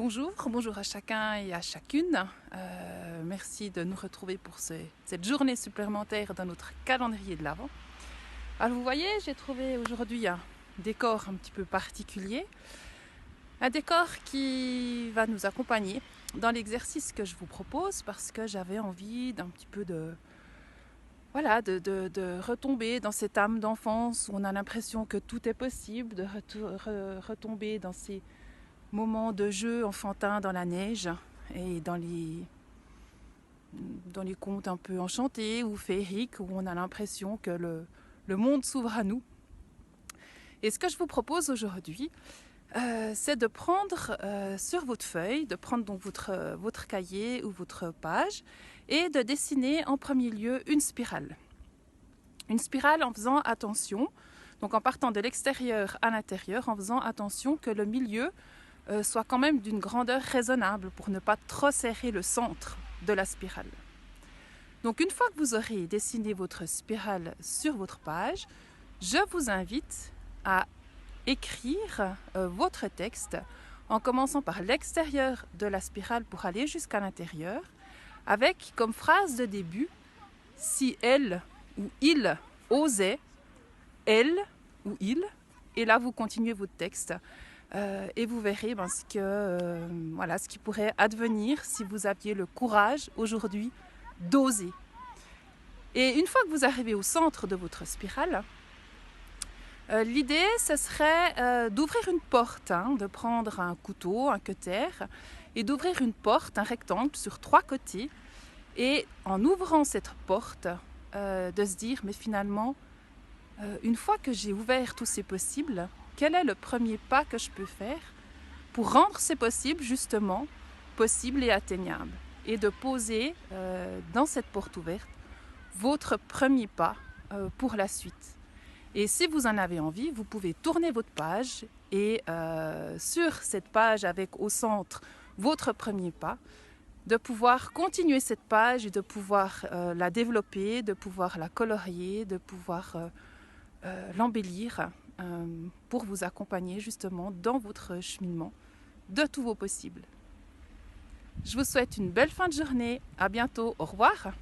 Bonjour à chacun et à chacune. Merci de nous retrouver pour cette journée supplémentaire dans notre calendrier de l'Avent. Alors vous voyez, j'ai trouvé aujourd'hui un décor un petit peu particulier. Un décor qui va nous accompagner dans l'exercice que je vous propose parce que j'avais envie d'un petit peu de retomber dans cette âme d'enfance où on a l'impression que tout est possible, de retomber dans ces moments de jeu enfantin dans la neige et dans les contes un peu enchantés ou féeriques où on a l'impression que le monde s'ouvre à nous. Et ce que je vous propose aujourd'hui, c'est de prendre sur votre feuille, de prendre donc votre cahier ou votre page et de dessiner en premier lieu une spirale. Une spirale en faisant attention, donc en partant de l'extérieur à l'intérieur, en faisant attention que le milieu soit quand même d'une grandeur raisonnable pour ne pas trop serrer le centre de la spirale. Donc une fois que vous aurez dessiné votre spirale sur votre page, je vous invite à écrire votre texte en commençant par l'extérieur de la spirale pour aller jusqu'à l'intérieur, avec comme phrase de début « si elle ou il osait, elle ou il », et là vous continuez votre texte. Et vous verrez ce qui pourrait advenir si vous aviez le courage aujourd'hui d'oser. Et une fois que vous arrivez au centre de votre spirale, l'idée ce serait d'ouvrir une porte, de prendre un couteau, un cutter, et d'ouvrir une porte, un rectangle sur 3 côtés, et en ouvrant cette porte, de se dire mais finalement, une fois que j'ai ouvert tous ces possibles, quel est le premier pas que je peux faire pour rendre ces possibles justement possibles et atteignables, et de poser dans cette porte ouverte votre premier pas pour la suite. Et si vous en avez envie, vous pouvez tourner votre page et sur cette page avec au centre votre premier pas, de pouvoir continuer cette page et de pouvoir la développer, de pouvoir la colorier, de pouvoir l'embellir pour vous accompagner justement dans votre cheminement de tous vos possibles. Je vous souhaite une belle fin de journée. À bientôt. Au revoir.